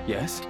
Yes?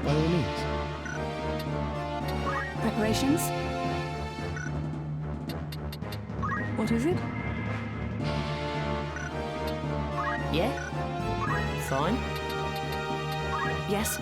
By all means. Preparations? What is it? Yeah? Fine. Yes.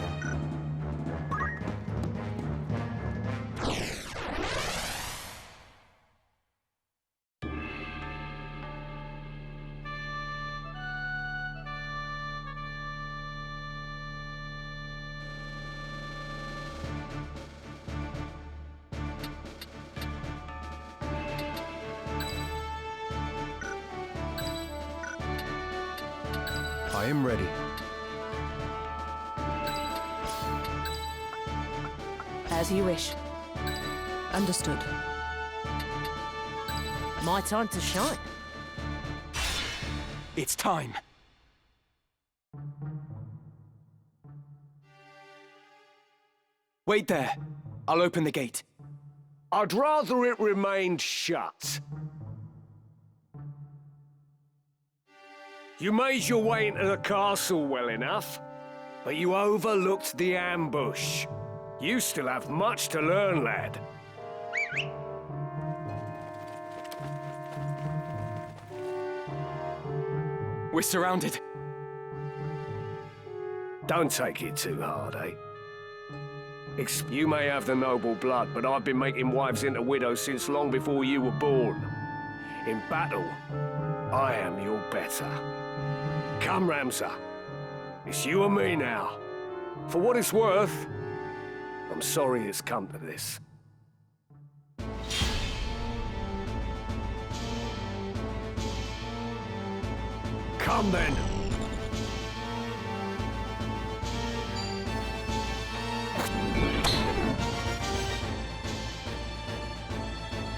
I am ready. As you wish. Understood. My time to shine. It's time. Wait there. I'll open the gate. I'd rather it remained shut. You made your way into the castle well enough, but you overlooked the ambush. You still have much to learn, lad. We're surrounded. Don't take it too hard, eh? You may have the noble blood, but I've been making wives into widows since long before you were born. In battle, I am your better. Come, Ramsar. It's you and me now. For what it's worth, I'm sorry it's come to this. Come then.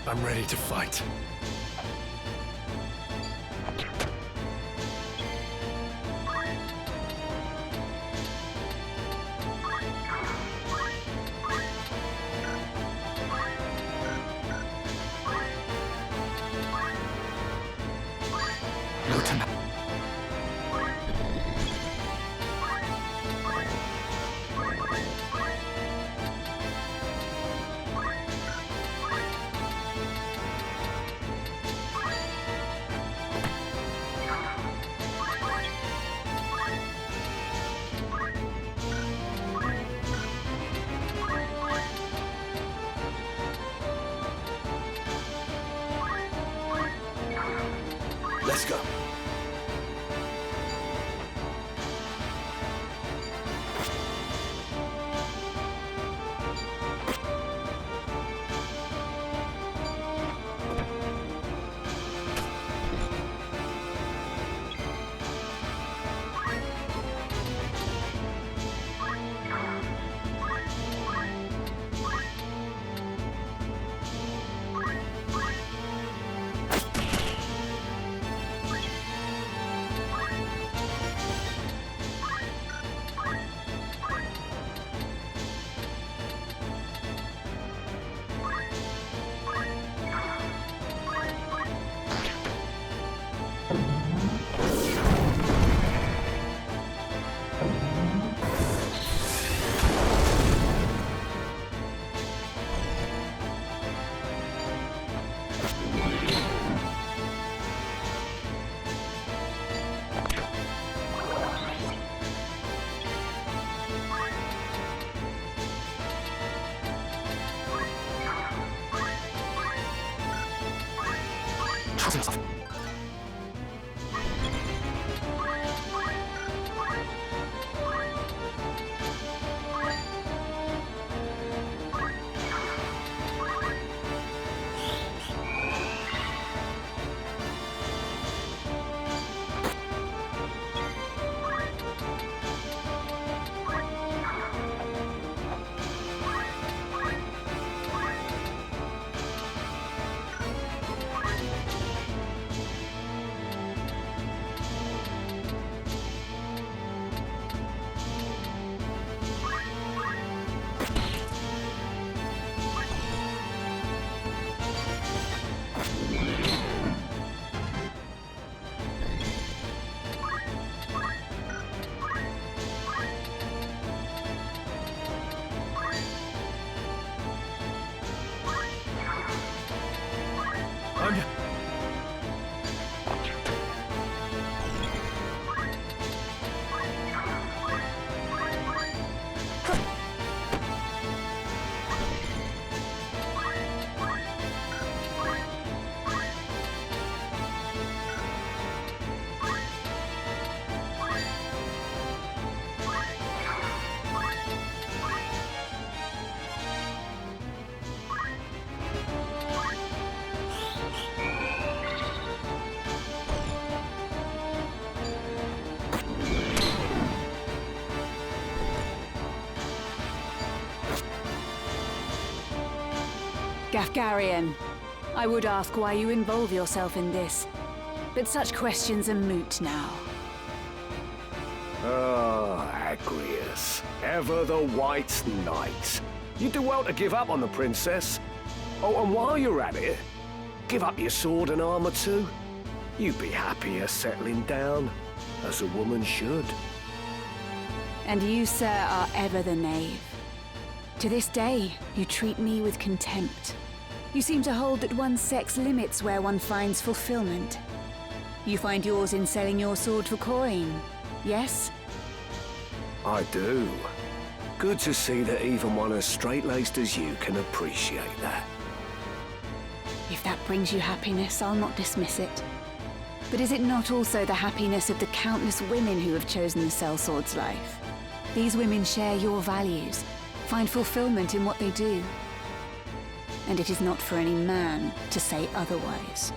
I'm ready to fight. Lieutenant. Let's go. Gafgarian, I would ask why you involve yourself in this, but such questions are moot now. Ah, Agrius, ever the White Knight. You do well to give up on the princess. Oh, and while you're at it, give up your sword and armor too. You'd be happier settling down, as a woman should. And you, sir, are ever the knave. To this day, you treat me with contempt. You seem to hold that one's sex limits where one finds fulfillment. You find yours in selling your sword for coin, yes? I do. Good to see that even one as straight-laced as you can appreciate that. If that brings you happiness, I'll not dismiss it. But is it not also the happiness of the countless women who have chosen the sellsword's life? These women share your values, find fulfillment in what they do. And it is not for any man to say otherwise.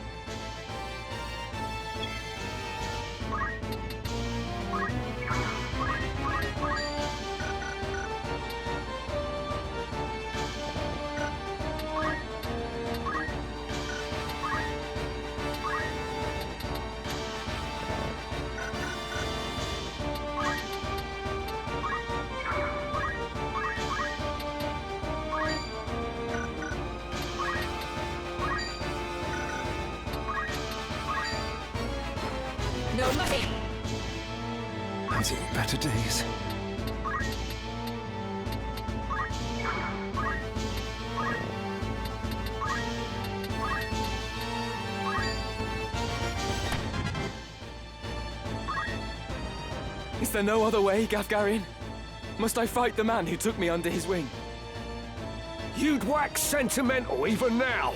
No money! I've seen better days. Is there no other way, Gafgarian? Must I fight the man who took me under his wing? You'd wax sentimental even now.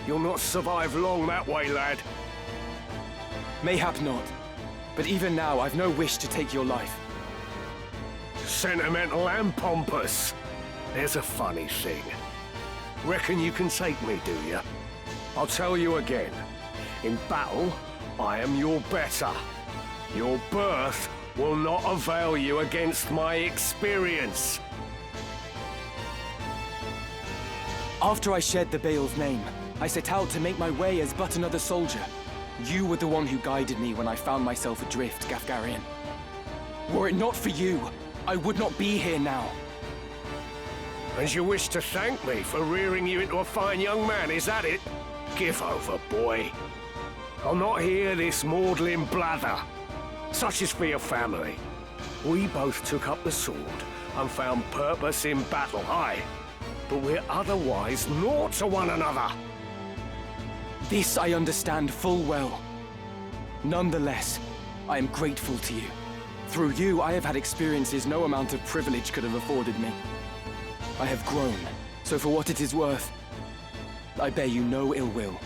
You'll not survive long that way, lad. Mayhap not. But even now, I've no wish to take your life. Sentimental and pompous. There's a funny thing. Reckon you can take me, do you? I'll tell you again. In battle, I am your better. Your birth will not avail you against my experience. After I shed the Bale's name, I set out to make my way as but another soldier. You were the one who guided me when I found myself adrift, Gafgarian. Were it not for you, I would not be here now. And you wish to thank me for rearing you into a fine young man, is that it? Give over, boy. I'll not hear this maudlin blather. Such is for your family. We both took up the sword and found purpose in battle, aye. But we're otherwise naught to one another. This I understand full well. Nonetheless, I am grateful to you. Through you, I have had experiences no amount of privilege could have afforded me. I have grown, so for what it is worth, I bear you no ill will.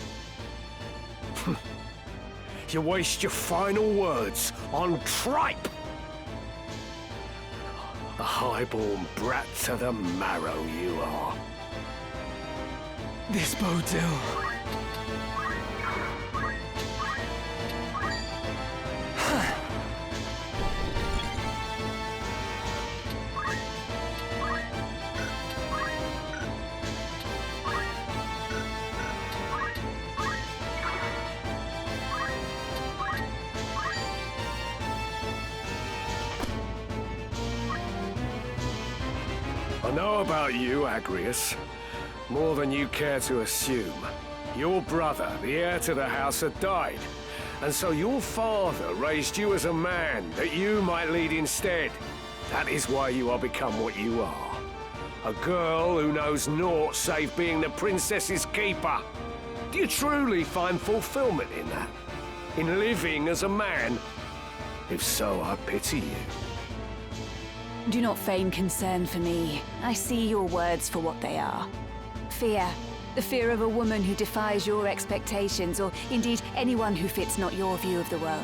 you waste your final words on tripe! A highborn brat to the marrow you are. This bodes ill. I know about you, Agrius. More than you care to assume. Your brother, the heir to the house, had died. And so your father raised you as a man, that you might lead instead. That is why you are become what you are. A girl who knows naught save being the princess's keeper. Do you truly find fulfillment in that? In living as a man? If so, I pity you. Do not feign concern for me. I see your words for what they are. Fear. The fear of a woman who defies your expectations, or indeed anyone who fits not your view of the world.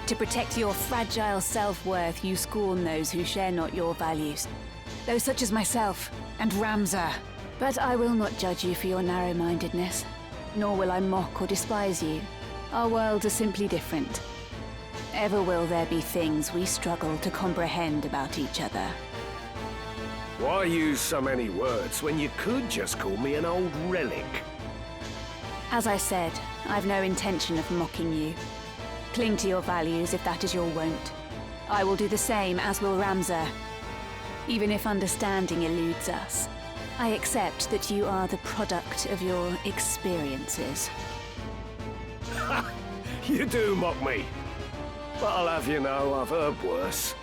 To protect your fragile self-worth, you scorn those who share not your values. Those such as myself and Ramza. But I will not judge you for your narrow-mindedness. Nor will I mock or despise you. Our worlds are simply different. Ever will there be things we struggle to comprehend about each other. Why use so many words when you could just call me an old relic? As I said, I've no intention of mocking you. Cling to your values if that is your wont. I will do the same, as will Ramza. Even if understanding eludes us, I accept that you are the product of your experiences. You do mock me. But I'll have you know, I've heard worse.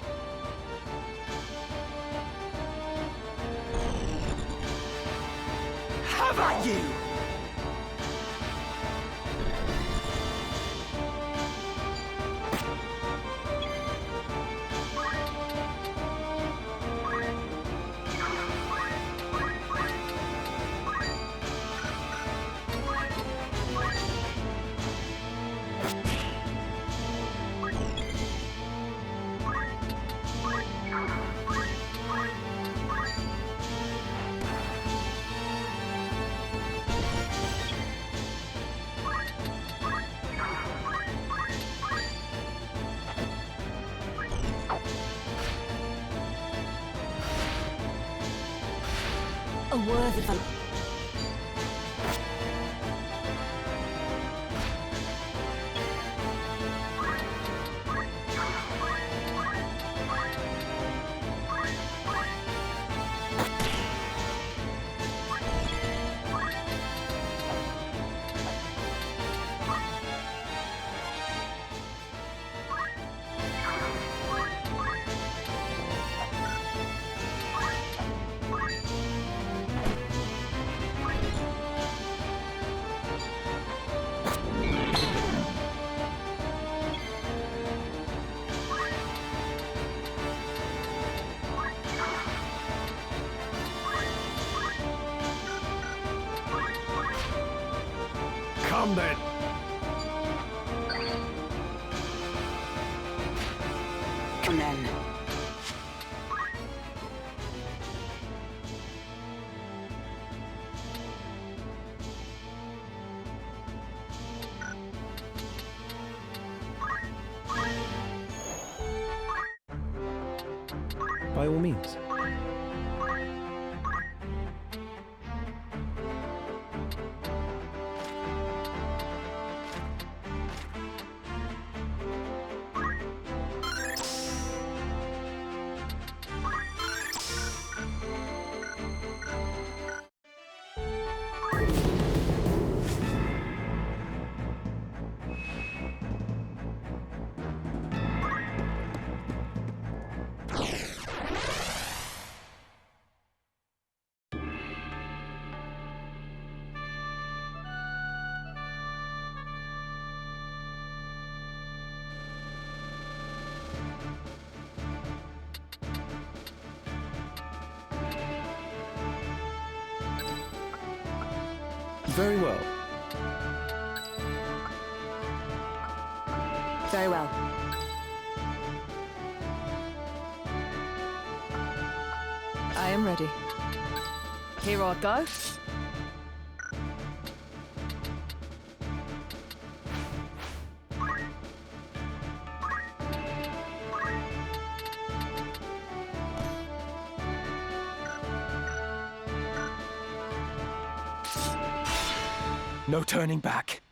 Have at you! A worthy fellow. Come then. Come then. By all means. Very well. Very well. I am ready. Here I go. No turning back.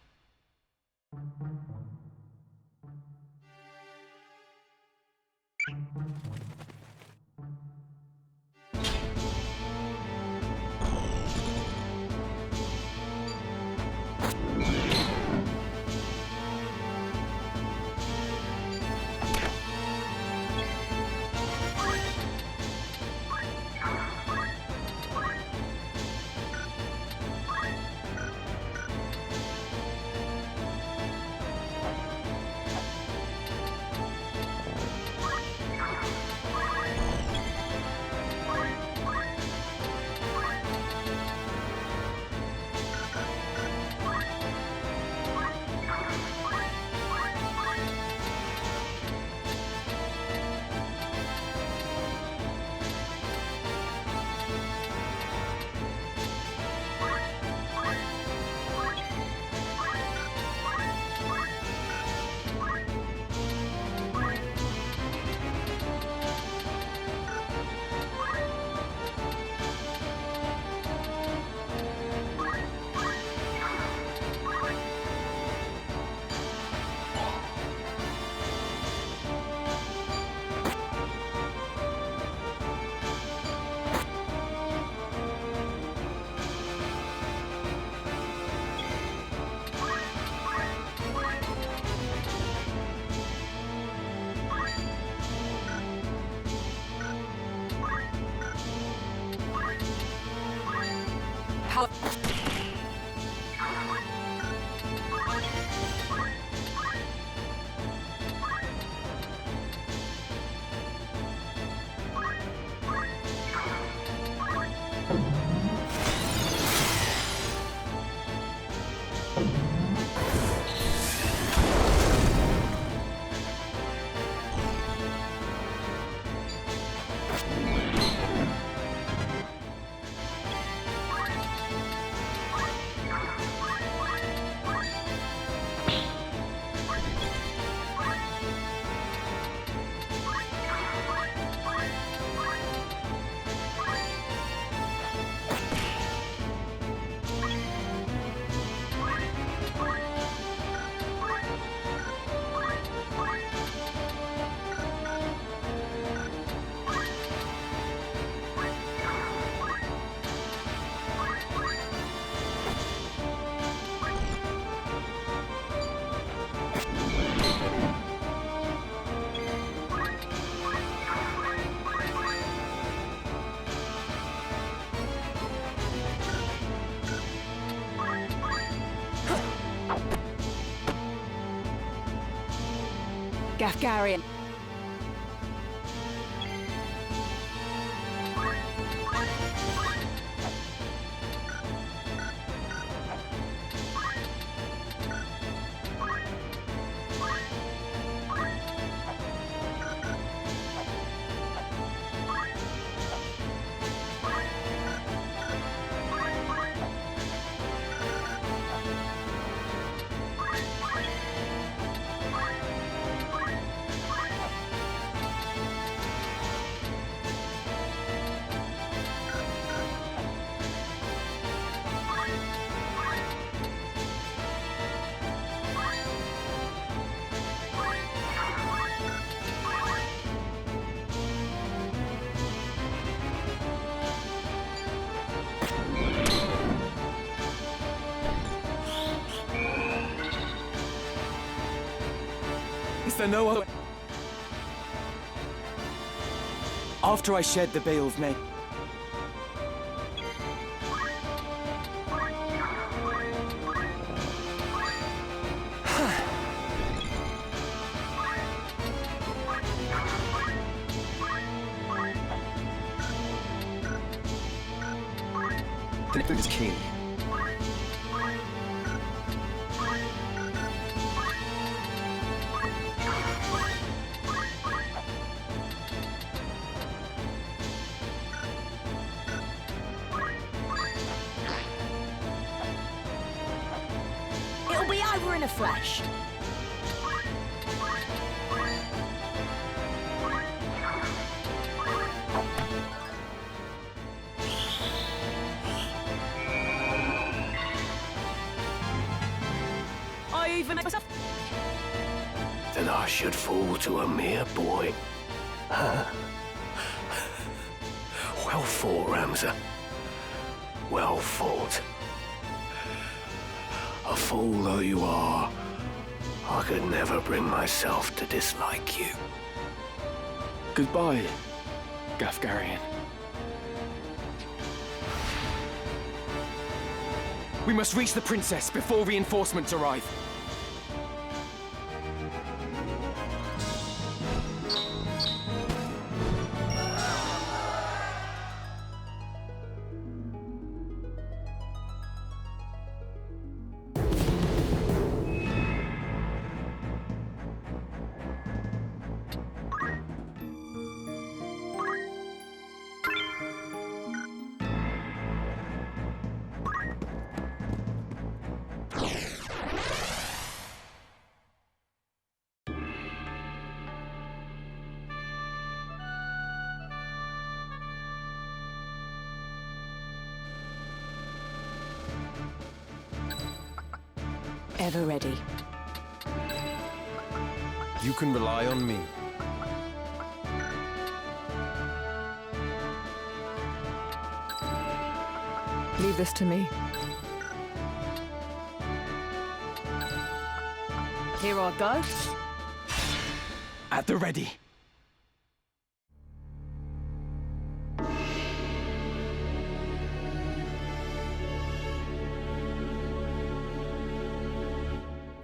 How? Gafgarian. Is there no other... After I shed the Bale's name... Connecting is key. It'll be over in a flash. I even make myself. That I should fall to a mere boy. Huh? Well fought, Ramza. Well fought. A fool though you are, I could never bring myself to dislike you. Goodbye, Gafgarian. We must reach the princess before reinforcements arrive. Ever ready. You can rely on me. Leave this to me. Here I go. At the ready.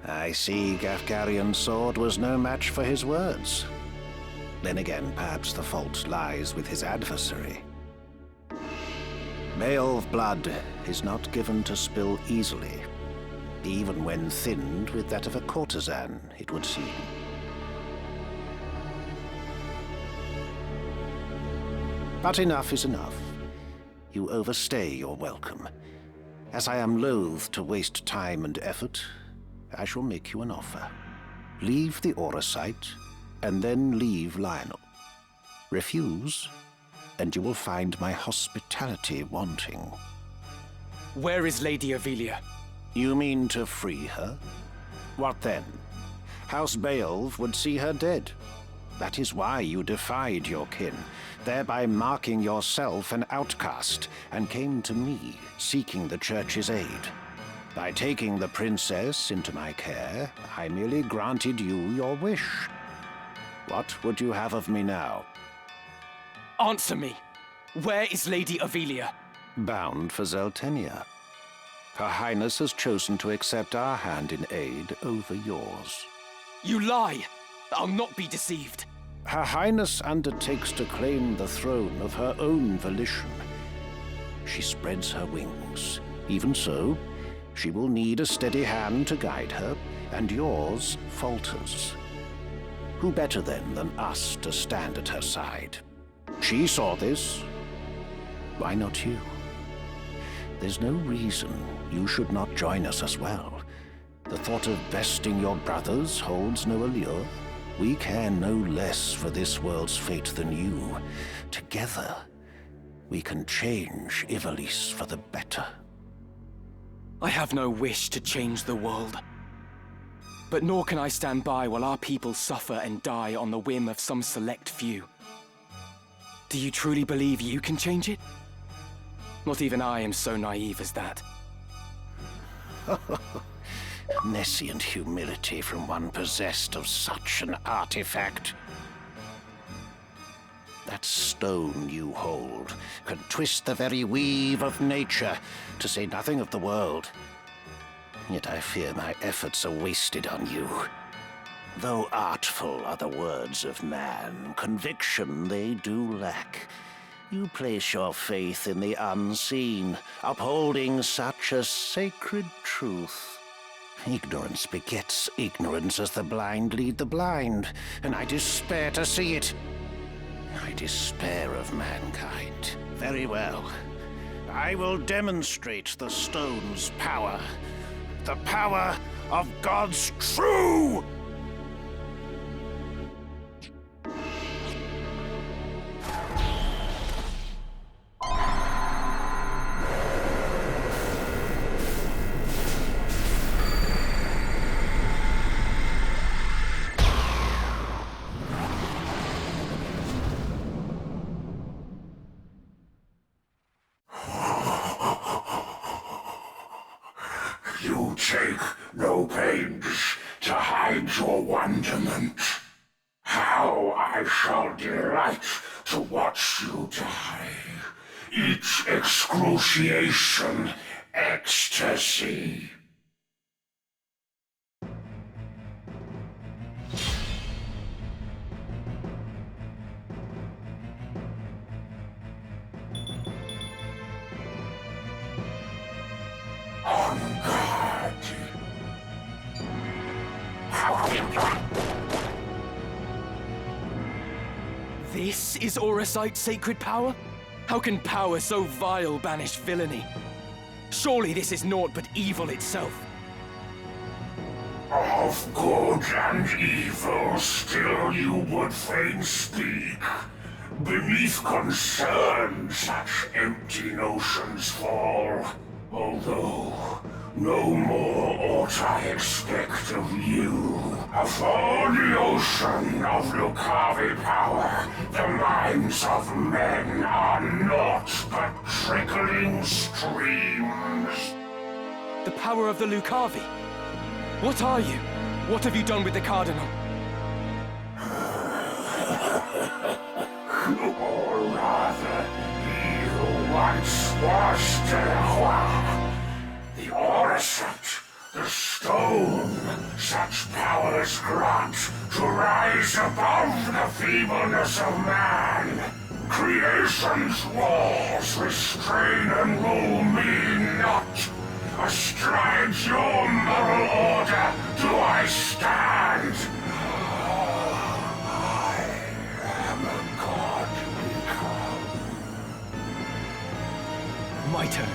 I see Gafgarian's sword was no match for his words. Then again, perhaps the fault lies with his adversary. Beowulf blood is not given to spill easily, even when thinned with that of a courtesan, it would seem. But enough is enough. You overstay your welcome. As I am loath to waste time and effort, I shall make you an offer. Leave the Aura site, and then leave Lionel. Refuse, and you will find my hospitality wanting. Where is Lady Ivalice? You mean to free her? What then? House Beowulf would see her dead. That is why you defied your kin, thereby marking yourself an outcast, and came to me, seeking the Church's aid. By taking the princess into my care, I merely granted you your wish. What would you have of me now? Answer me. Where is Lady Ivalice? Bound for Zeltenia. Her Highness has chosen to accept our hand in aid over yours. You lie! I'll not be deceived. Her Highness undertakes to claim the throne of her own volition. She spreads her wings. Even so, she will need a steady hand to guide her, and yours falters. Who better then than us to stand at her side? She saw this. Why not you? There's no reason you should not join us as well. The thought of besting your brothers holds no allure. We care no less for this world's fate than you. Together, we can change Ivalice for the better. I have no wish to change the world. But nor can I stand by while our people suffer and die on the whim of some select few. Do you truly believe you can change it? Not even I am so naive as that. Nescient humility from one possessed of such an artifact. That stone you hold can twist the very weave of nature, to say nothing of the world. Yet I fear my efforts are wasted on you. Though artful are the words of man, conviction they do lack. You place your faith in the unseen, upholding such a sacred truth. Ignorance begets ignorance as the blind lead the blind, and I despair to see it. I despair of mankind. Very well. I will demonstrate the stone's power. The power of God's true. You take no pains to hide your wonderment. How I shall delight to watch you die. Each excruciation, ecstasy. On guard. This is Auracite's sacred power? How can power so vile banish villainy? Surely this is naught but evil itself. Of good and evil still you would fain speak. Beneath concern such empty notions fall. Although no more ought I expect of you. For the ocean of Lucavi power, the minds of men are naught but trickling streams. The power of the Lucavi? What are you? What have you done with the Cardinal? Or rather, he who once was Delacroix. The Auracite, the stone, such powers grant to rise above the feebleness of man. Creation's laws restrain and rule me not. Astride your moral order do I stand. I am a god become. My turn.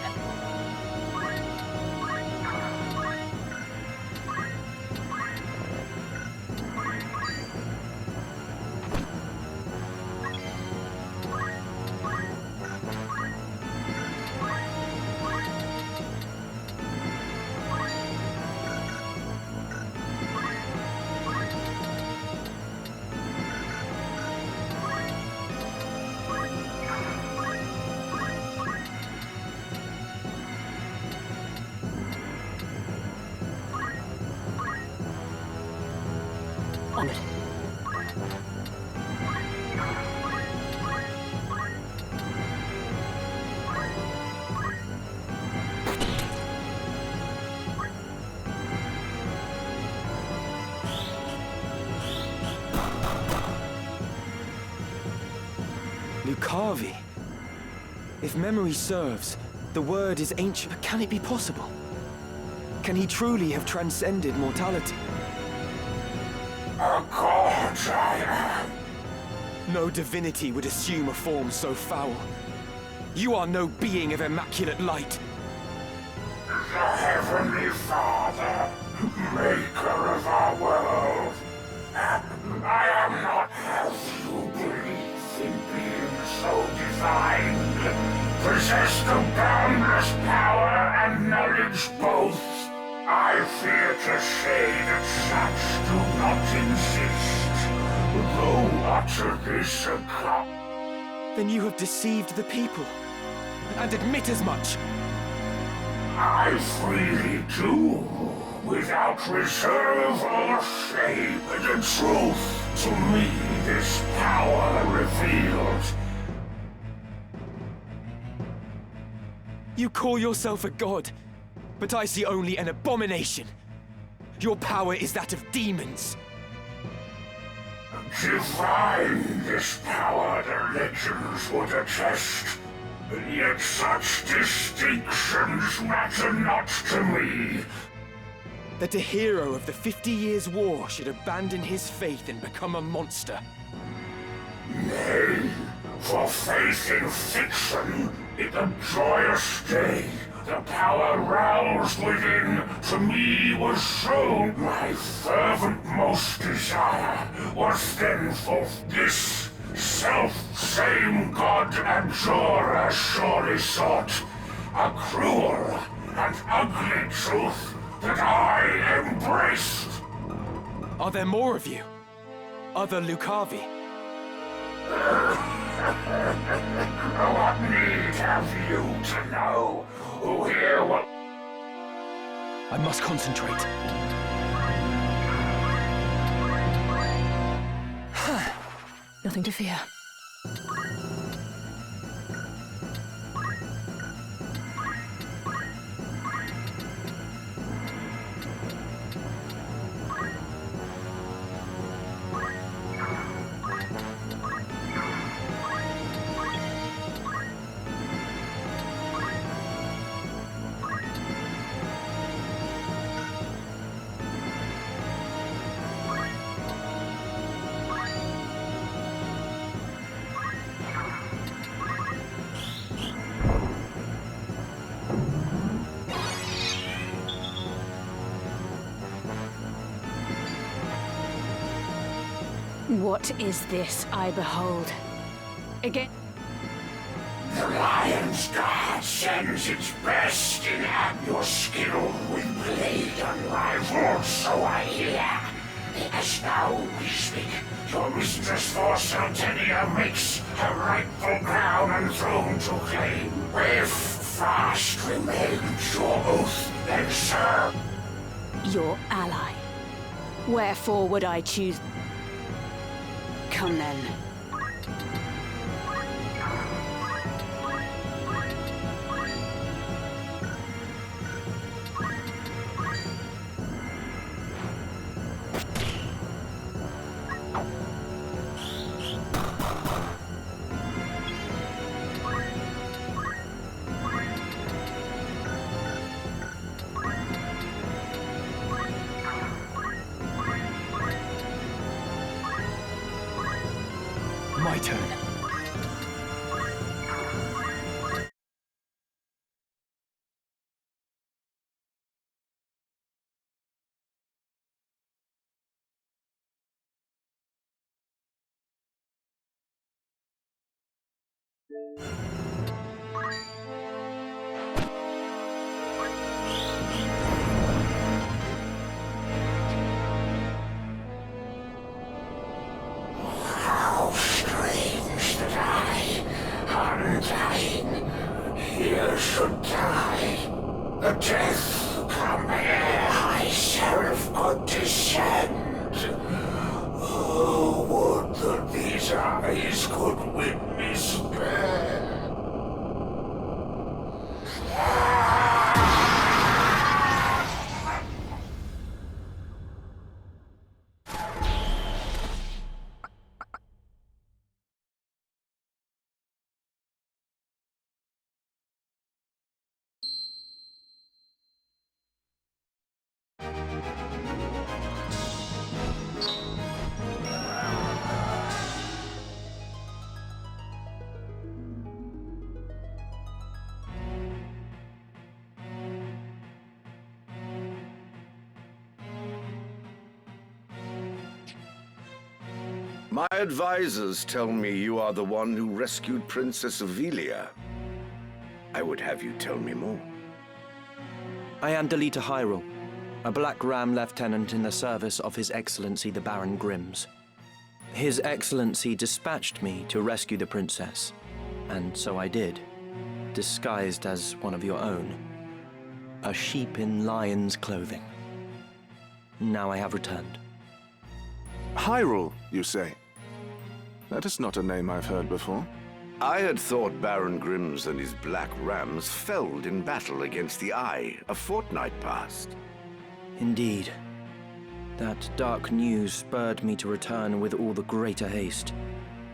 Honored. Lucavi? If memory serves, the word is ancient, but can it be possible? Can he truly have transcended mortality? A god I am. No divinity would assume a form so foul. You are no being of immaculate light. The Heavenly Father, maker of our world. I am not as you believe in being so divine. Possessed of boundless power and knowledge both. I fear to say that such do not exist, though utter this a cup. Then you have deceived the people, and admit as much. I freely do, without reserve or shame. The truth to me this power revealed. You call yourself a god, but I see only an abomination. Your power is that of demons. Divine this power the legends would attest. Yet such distinctions matter not to me. That a hero of the 50 Years' War should abandon his faith and become a monster. Nay, for faith in fiction, in the joyous day, The power roused within to me was shown. My fervent most desire was then forth this self-same god abjurer surely sought. A cruel and ugly truth that I embraced. Are there more of you? Other Lucavi? What need have you to know? Who here will... I must concentrate. Nothing to fear. What is this I behold? Again. The Lion's Guard sends its best in at your skill with blade unrivaled, so I hear. As now we speak, your mistress for Sartenia makes her rightful crown and throne to claim. If fast remains your oath, then serve. Your ally. Wherefore would I choose? Come then. My turn. How strange that I, undying, here should die. A death come ere I seraph could descend. Oh, would that these eyes could witness bear. My advisors tell me you are the one who rescued Princess Ivalice. I would have you tell me more. I am Delita Hyrule, a Black Ram lieutenant in the service of His Excellency the Baron Grimm's. His Excellency dispatched me to rescue the princess, and so I did, disguised as one of your own. A sheep in lion's clothing. Now I have returned. Hyrule, you say? That is not a name I've heard before. I had thought Baron Grimm's and his Black Rams felled in battle against the Eye a fortnight past. Indeed. That dark news spurred me to return with all the greater haste.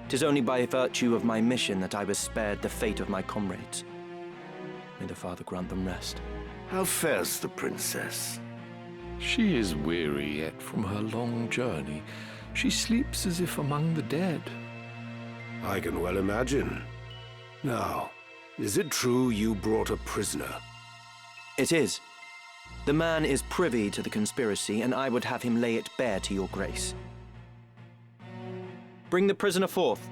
'Tis only by virtue of my mission that I was spared the fate of my comrades. May the Father grant them rest. How fares the princess? She is weary yet from her long journey. She sleeps as if among the dead. I can well imagine. Now, is it true you brought a prisoner? It is. The man is privy to the conspiracy, and I would have him lay it bare to your grace. Bring the prisoner forth.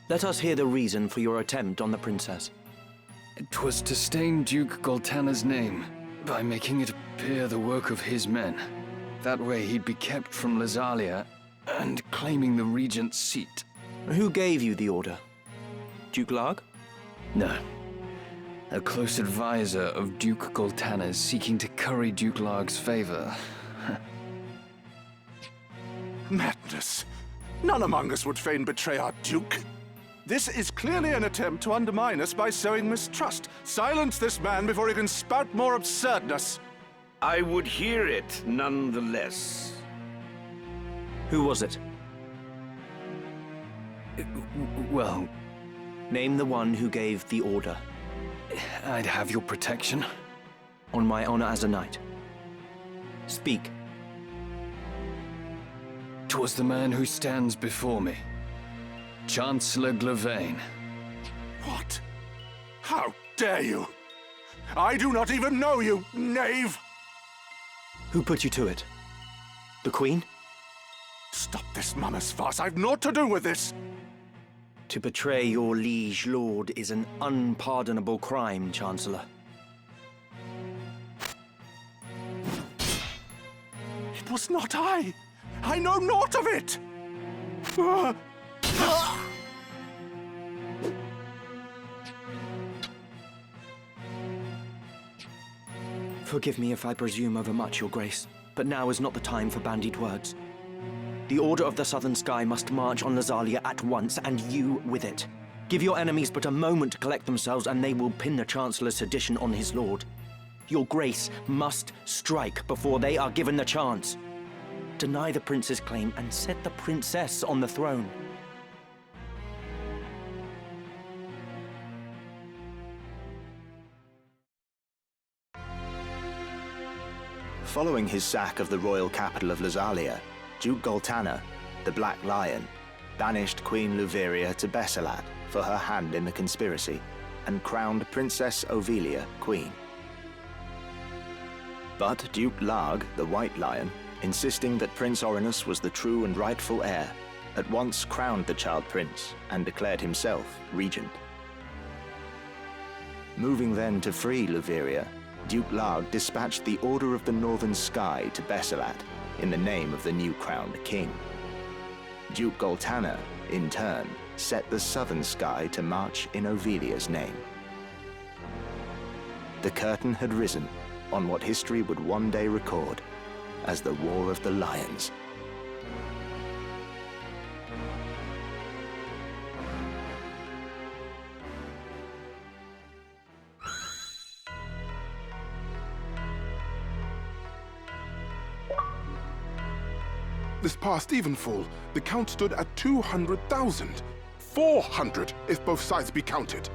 Let us hear the reason for your attempt on the princess. 'Twas to stain Duke Goltana's name by making it appear the work of his men. That way he'd be kept from Lazalia and claiming the regent's seat. Who gave you the order? Duke Larg? No. A close advisor of Duke Goltana's seeking to curry Duke Larg's favor. Madness! None among us would fain betray our Duke. This is clearly an attempt to undermine us by sowing mistrust. Silence this man before he can spout more absurdness. I would hear it nonetheless. Who was it? Well, name the one who gave the order. I'd have your protection. On my honor as a knight. Speak. 'Twas the man who stands before me. Chancellor Glavain. What? How dare you? I do not even know you, knave! Who put you to it? The Queen? Stop this mummer's farce. I've naught to do with this. To betray your liege lord is an unpardonable crime, Chancellor. It was not I. I know naught of it. Forgive me if I presume overmuch, Your Grace, but now is not the time for bandied words. The Order of the Southern Sky must march on Lazalia at once, and you with it. Give your enemies but a moment to collect themselves, and they will pin the Chancellor's sedition on his lord. Your Grace must strike before they are given the chance. Deny the prince's claim and set the princess on the throne. Following his sack of the royal capital of Lazalia, Duke Goltana, the Black Lion, banished Queen Luveria to Bessalad for her hand in the conspiracy, and crowned Princess Ovelia queen. But Duke Larg, the White Lion, insisting that Prince Orinus was the true and rightful heir, at once crowned the child prince and declared himself regent. Moving then to free Luveria, Duke Larg dispatched the Order of the Northern Sky to Bessalad in the name of the new crowned king. Duke Goltana, in turn, set the Southern Sky to march in Ovelia's name. The curtain had risen on what history would one day record as the War of the Lions. This past evenfall, the count stood at 200,000. 400 if both sides be counted.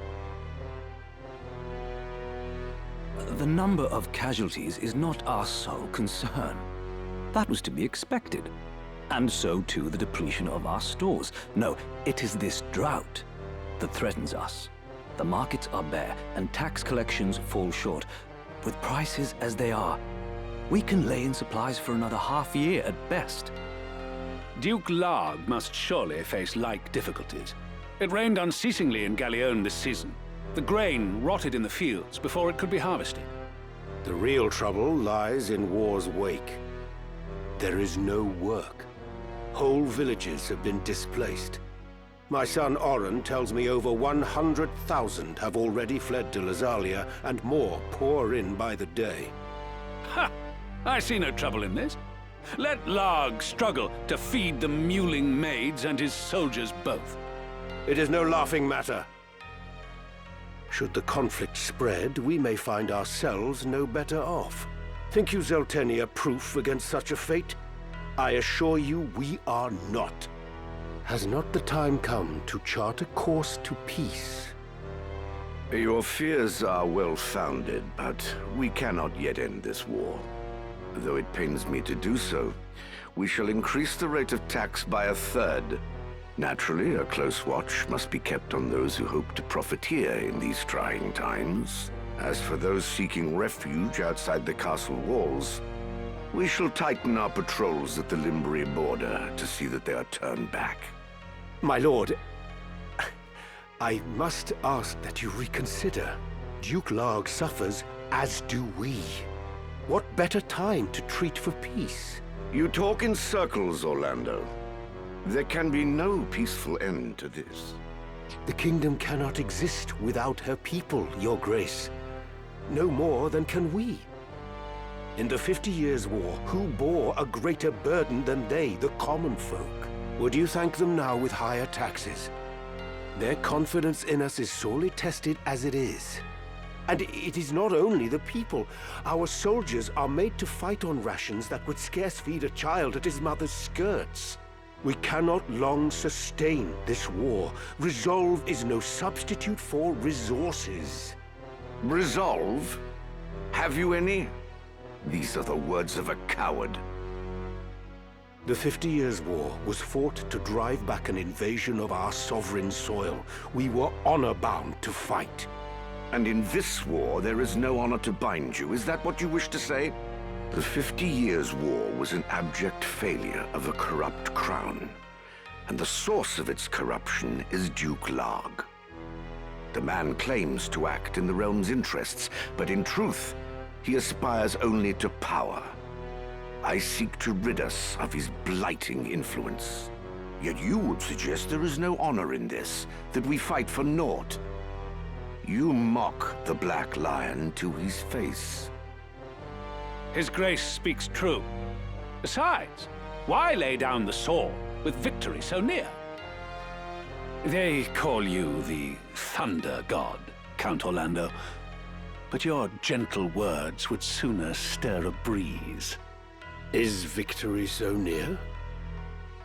The number of casualties is not our sole concern. That was to be expected. And so too the depletion of our stores. No, it is this drought that threatens us. The markets are bare and tax collections fall short. With prices as they are, we can lay in supplies for another half year at best. Duke Larg must surely face like difficulties. It rained unceasingly in Galleon this season. The grain rotted in the fields before it could be harvested. The real trouble lies in war's wake. There is no work. Whole villages have been displaced. My son Oren tells me over 100,000 have already fled to Lazalia, and more pour in by the day. Ha! I see no trouble in this. Let Larg struggle to feed the mewling maids and his soldiers both. It is no laughing matter. Should the conflict spread, we may find ourselves no better off. Think you Zeltenia proof against such a fate? I assure you we are not. Has not the time come to chart a course to peace? Your fears are well-founded, but we cannot yet end this war. Though it pains me to do so, we shall increase the rate of tax by 1/3. Naturally, a close watch must be kept on those who hope to profiteer in these trying times. As for those seeking refuge outside the castle walls, we shall tighten our patrols at the Limbri border to see that they are turned back. My lord, I must ask that you reconsider. Duke Larg suffers, as do we. What better time to treat for peace? You talk in circles, Orlando. There can be no peaceful end to this. The kingdom cannot exist without her people, Your Grace. No more than can we. In the 50 Years' War, who bore a greater burden than they, the common folk? Would you thank them now with higher taxes? Their confidence in us is sorely tested as it is. And it is not only the people. Our soldiers are made to fight on rations that would scarce feed a child at his mother's skirts. We cannot long sustain this war. Resolve is no substitute for resources. Resolve? Have you any? These are the words of a coward. The 50 Years' War was fought to drive back an invasion of our sovereign soil. We were honor-bound to fight. And in this war, there is no honor to bind you. Is that what you wish to say? The 50 Years' War was an abject failure of a corrupt crown. And the source of its corruption is Duke Larg. The man claims to act in the realm's interests, but in truth, he aspires only to power. I seek to rid us of his blighting influence. Yet you would suggest there is no honor in this, that we fight for naught. You mock the Black Lion to his face. His Grace speaks true. Besides, why lay down the sword with victory so near? They call you the Thunder God, Count Orlando, but your gentle words would sooner stir a breeze. Is victory so near?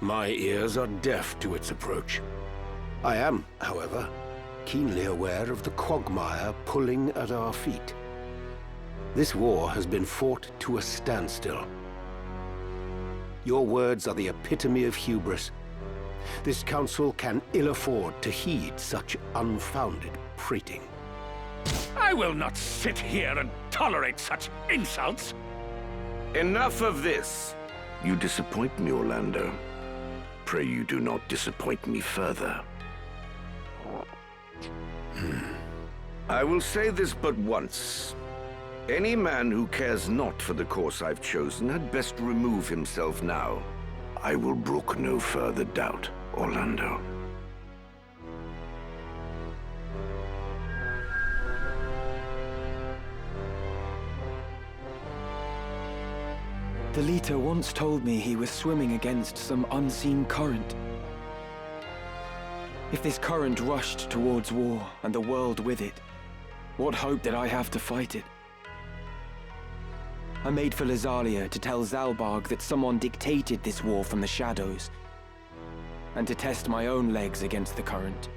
My ears are deaf to its approach. I am, however, keenly aware of the quagmire pulling at our feet. This war has been fought to a standstill. Your words are the epitome of hubris. This council can ill afford to heed such unfounded prating. I will not sit here and tolerate such insults. Enough of this. You disappoint me, Orlando. Pray you do not disappoint me further. I will say this but once. Any man who cares not for the course I've chosen had best remove himself now. I will brook no further doubt, Orlando. The Leader once told me he was swimming against some unseen current. If this current rushed towards war, and the world with it, what hope did I have to fight it? I made for Lysalia to tell Zalbarg that someone dictated this war from the shadows, and to test my own legs against the current.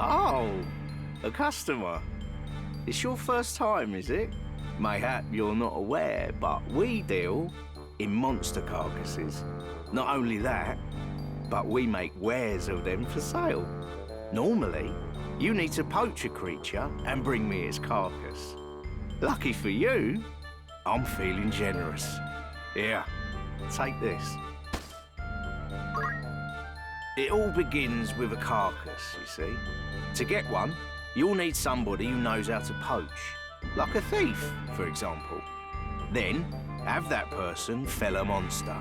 Oh, a customer. It's your first time, is it? Mayhap you're not aware, but we deal in monster carcasses. Not only that, but we make wares of them for sale. Normally, you need to poach a creature and bring me its carcass. Lucky for you, I'm feeling generous. Here, take this. It all begins with a carcass, you see. To get one, you'll need somebody who knows how to poach, like a thief, for example. Then, have that person fell a monster.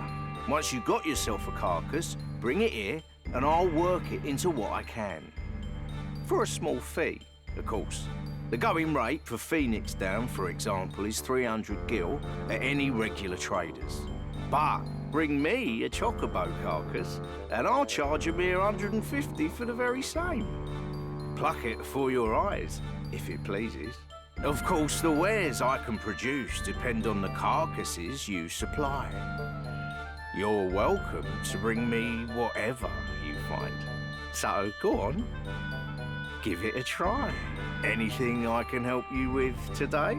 Once you've got yourself a carcass, bring it here and I'll work it into what I can. For a small fee, of course. The going rate for Phoenix down, for example, is 300 gil at any regular traders. But bring me a chocobo carcass and I'll charge a mere 150 for the very same. Pluck it before your eyes, if it pleases. Of course, the wares I can produce depend on the carcasses you supply. You're welcome to bring me whatever you find. So, go on. Give it a try. Anything I can help you with today?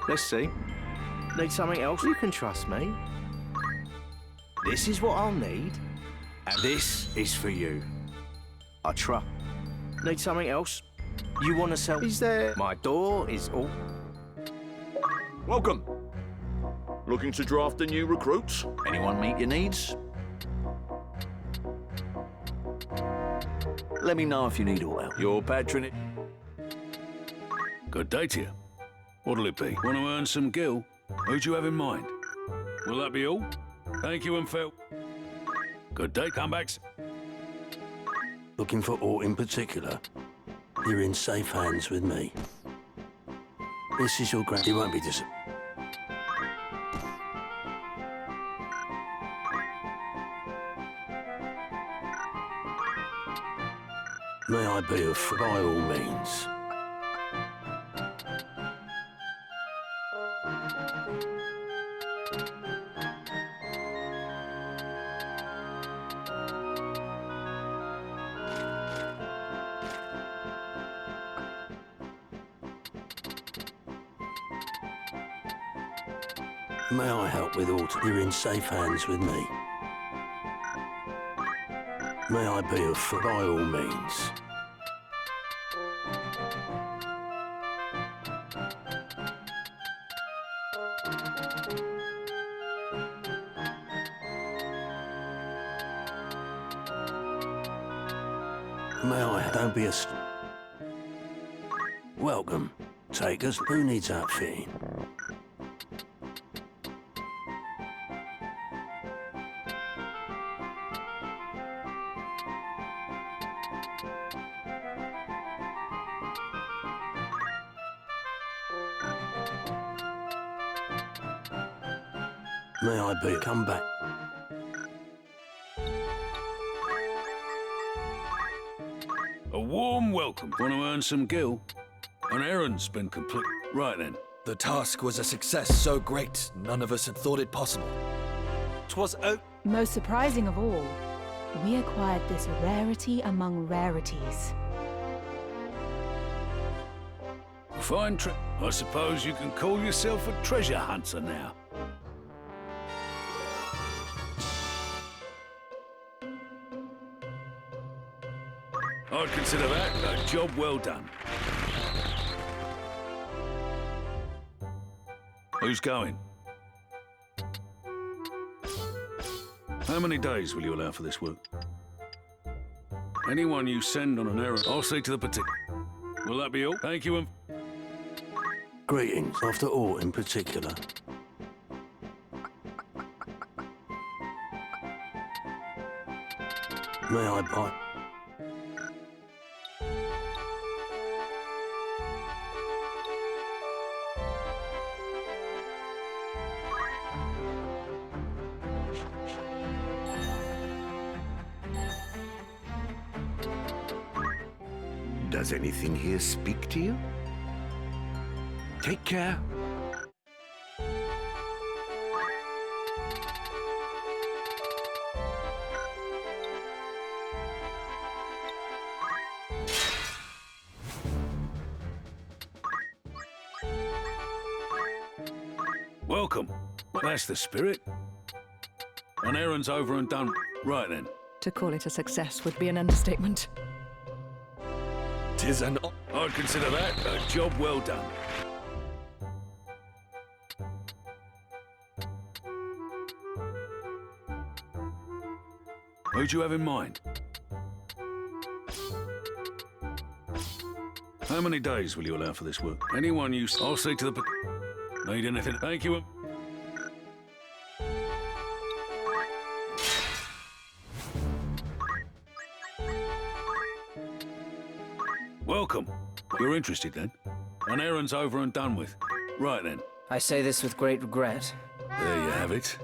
Let's see. Need something else? You can trust me. This is what I'll need, and this is for you. I trust. Need something else? You want to sell? Is there? My door is all... Welcome. Looking to draft the new recruits? Anyone meet your needs? Let me know if you need all help. Your patronage. Good day to you. What'll it be? Want to earn some gil? Who'd you have in mind? Will that be all? Thank you and Phil. Good day, comebacks. Looking for aught in particular? You're in safe hands with me. This is your grand... You won't be May I be of... by all means. May I help with aught? You're in safe hands with me. May I be of... by all means. May I... Don't be a... Welcome. Takers, who needs outfitting? May I be... Come back. A warm welcome. Want to earn some gil? An errand's been complete. Right then. The task was a success so great, none of us had thought it possible. 'Twas Most surprising of all, we acquired this rarity among rarities. Fine trick. I suppose you can call yourself a treasure hunter now. I'd consider that a job well done. Who's going? How many days will you allow for this work? Anyone you send on an errand, I'll see to the particular. Will that be all? Thank you and... Greetings. After aught in particular. May I buy... Does anything here speak to you? Take care. Welcome. That's the spirit. An errand's over and done. Right then. To call it a success would be an understatement. 'Tis an... I'd consider that a job well done. Who'd you have in mind? How many days will you allow for this work? Anyone you... I'll see to the... Need anything? Thank you. Welcome. You're interested then? An errand's over and done with. Right then. I say this with great regret. There you have it.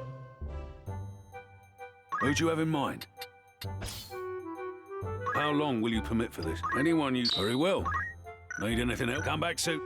Who do you have in mind? How long will you permit for this? Anyone you... Very well. Need anything else? Come back soon.